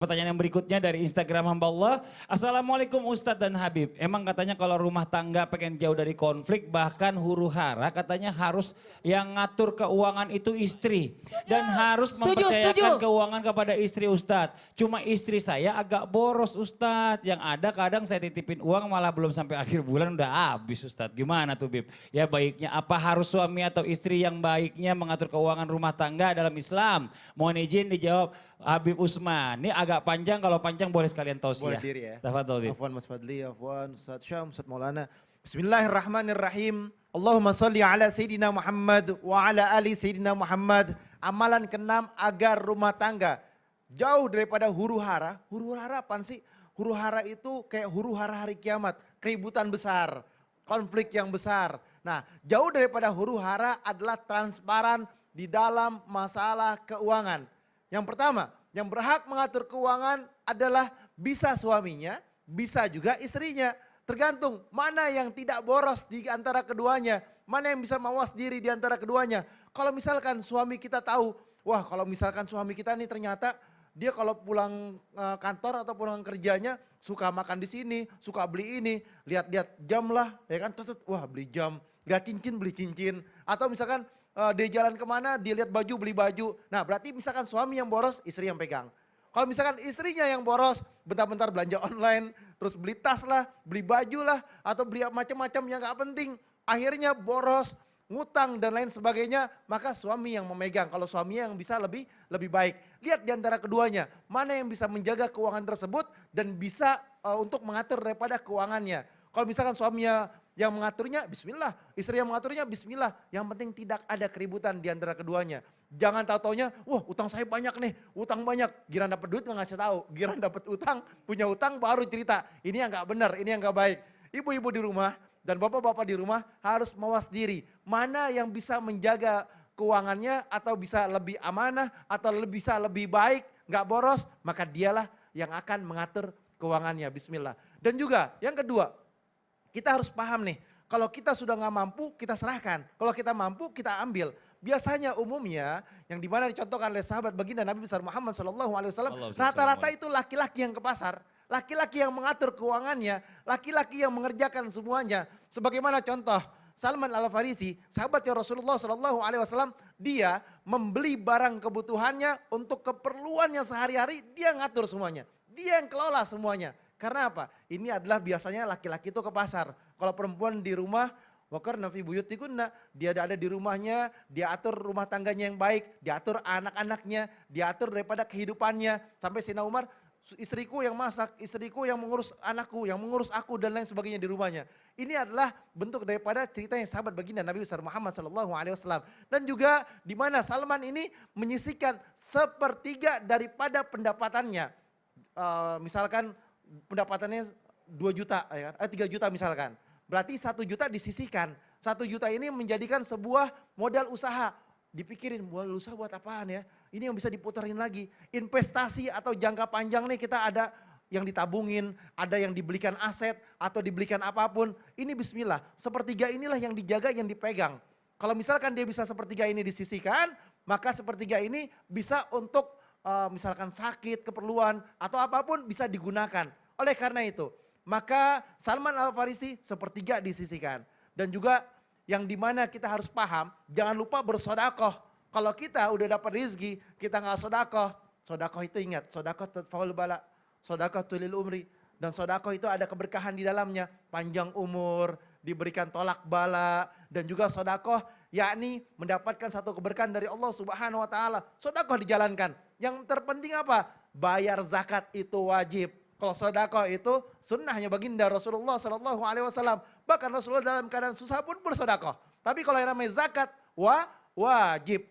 Pertanyaan yang berikutnya dari Instagram hamba Allah. Assalamualaikum Ustadz dan Habib. Emang katanya kalau rumah tangga pengen jauh dari konflik bahkan huru hara katanya harus yang ngatur keuangan itu istri. Dan harus mempercayakan keuangan kepada istri Ustadz. Cuma istri saya agak boros Ustadz. Yang ada kadang saya titipin uang malah belum sampai akhir bulan udah habis Ustadz. Gimana tuh Bib? Ya baiknya apa harus suami atau istri yang baiknya mengatur keuangan rumah tangga dalam Islam? Mohon izin dijawab Habib Usman. Ini agak panjang, kalau panjang boleh sekalian tausiah. Boleh diri ya. Tafadhol, Bib. Afwan Mas Fadli, afwan Ustaz Syam, Ustaz Maulana. Bismillahirrahmanirrahim. Allahumma salli ala Sayyidina Muhammad wa ala ali Sayyidina Muhammad. Amalan keenam agar rumah tangga jauh daripada huru hara. Huru hara apaan sih? Huru hara itu kayak huru hara hari kiamat. Keributan besar, konflik yang besar. Nah, jauh daripada huru hara adalah transparan di dalam masalah keuangan. Yang pertama, yang berhak mengatur keuangan adalah bisa suaminya, bisa juga istrinya. Tergantung mana yang tidak boros di antara keduanya, mana yang bisa mawas diri di antara keduanya. Kalau misalkan suami kita tahu, wah kalau misalkan suami kita nih ternyata dia kalau pulang kantor atau pulang kerjanya suka makan di sini, suka beli ini, lihat-lihat jam lah, ya kan, wah beli jam, lihat cincin beli cincin, atau misalkan dia jalan kemana, dia lihat baju, beli baju. Nah berarti misalkan suami yang boros, istri yang pegang. Kalau misalkan istrinya yang boros, bentar-bentar belanja online, terus beli tas lah, beli baju lah, atau beli macam-macam yang gak penting. Akhirnya boros, ngutang dan lain sebagainya, maka suami yang memegang. Kalau suaminya yang bisa lebih baik. Lihat di antara keduanya, mana yang bisa menjaga keuangan tersebut dan bisa untuk mengatur daripada keuangannya. Kalau misalkan suaminya yang mengaturnya bismillah, istri yang mengaturnya bismillah. Yang penting tidak ada keributan di antara keduanya. Jangan tahu-taunya, wah utang saya banyak nih, utang banyak. Giran dapat duit nggak ngasih tahu, giran dapat utang, punya utang baru cerita. Ini yang nggak benar, ini yang nggak baik. Ibu-ibu di rumah dan bapak-bapak di rumah harus mawas diri. Mana yang bisa menjaga keuangannya atau bisa lebih amanah atau bisa lebih baik, nggak boros, maka dialah yang akan mengatur keuangannya. Bismillah. Dan juga yang kedua, kita harus paham nih, kalau kita sudah nggak mampu, kita serahkan. Kalau kita mampu, kita ambil. Biasanya umumnya, yang dimana dicontohkan oleh sahabat baginda Nabi besar Muhammad SAW, rata-rata itu laki-laki yang ke pasar. Laki-laki yang mengatur keuangannya, laki-laki yang mengerjakan semuanya. Sebagaimana contoh, Salman Al-Farisi, sahabatnya Rasulullah SAW, dia membeli barang kebutuhannya untuk keperluannya sehari-hari, dia ngatur semuanya. Dia yang kelola semuanya. Karena apa? Ini adalah biasanya laki-laki itu ke pasar. Kalau perempuan di rumah, wakarna fi buyutikunna, dia ada di rumahnya, dia atur rumah tangganya yang baik, dia atur anak-anaknya, dia atur daripada kehidupannya. Sampai Sayyidina Umar, istriku yang masak, istriku yang mengurus anakku, yang mengurus aku dan lain sebagainya di rumahnya. Ini adalah bentuk daripada cerita yang sahabat baginda Nabi besar Muhammad SAW. Dan juga di mana Salman ini menyisihkan sepertiga daripada pendapatannya. Misalkan pendapatannya 2 juta, ya kan? 3 juta misalkan. Berarti 1 juta disisihkan. 1 juta ini menjadikan sebuah modal usaha. Dipikirin modal usaha buat apaan ya? Ini yang bisa diputarin lagi. Investasi atau jangka panjang nih kita ada yang ditabungin, ada yang dibelikan aset atau dibelikan apapun. Ini bismillah, sepertiga inilah yang dijaga, yang dipegang. Kalau misalkan dia bisa sepertiga ini disisihkan, maka sepertiga ini bisa untuk misalkan sakit, keperluan atau apapun bisa digunakan. Oleh karena itu, maka Salman Al-Farisi sepertiga disisihkan. Dan juga yang dimana kita harus paham, jangan lupa bersodakoh. Kalau kita udah dapat rezeki, kita nggak sodakoh. Sodakoh itu ingat, sodakoh tatfaul bala, sodakoh tulil umri. Dan sodakoh itu ada keberkahan di dalamnya. Panjang umur, diberikan tolak bala. Dan juga sodakoh yakni mendapatkan satu keberkahan dari Allah Subhanahu Wa Taala. Sodakoh dijalankan. Yang terpenting apa? Bayar zakat itu wajib. Kalau sedekah itu sunnahnya baginda Rasulullah SAW. Bahkan Rasulullah dalam keadaan susah pun bersedekah. Tapi kalau yang namanya zakat, wajib.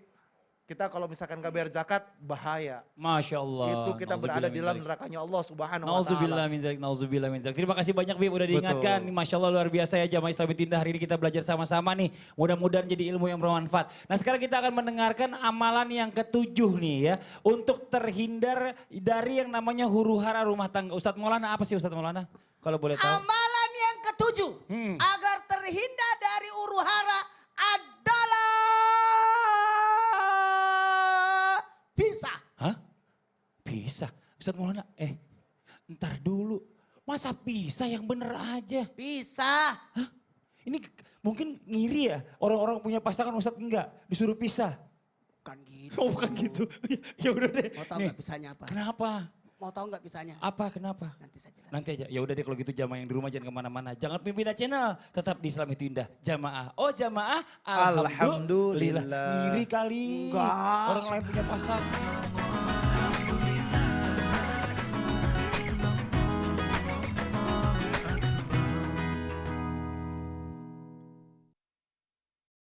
Kita kalau misalkan gak bayar zakat, bahaya. Masya Allah. Itu kita berada di dalam nerakanya Allah Subhanahu Wa Taala. Nauzubillah min zalik, nauzubillah min zalik. Terima kasih banyak Bib udah diingatkan. Betul. Masya Allah luar biasa ya Jamaah Islami Tindah. Hari ini kita belajar sama-sama nih. Mudah-mudahan jadi ilmu yang bermanfaat. Nah sekarang kita akan mendengarkan amalan yang ketujuh nih ya. Untuk terhindar dari yang namanya huru hara rumah tangga. Ustadz Maulana apa sih Ustadz Maulana? Kalau boleh tahu. Amalan yang ketujuh agar terhindar dari huru hara adalah pisah. Hah? Bisa? Ustadz Maulana, ntar dulu. Masa pisah yang bener aja? Pisah. Hah? Ini mungkin ngiri ya, orang-orang punya pasangan Ustadz enggak, disuruh pisah. Bukan gitu. Oh bukan gitu, ya udah deh. Mau tahu Nih, nggak pisahnya apa? kenapa? Mau tahu nggak pisahnya? Apa, kenapa? Nanti saya jelasin. Nanti aja, ya udah deh kalau gitu jamaah yang di rumah jangan kemana-mana. Jangan pindah channel, tetap di Islam itu indah. Jamaah, oh jamaah, alhamdulillah. Alhamdulillah. Ngiri kali, Enggak. orang lain punya pasangan.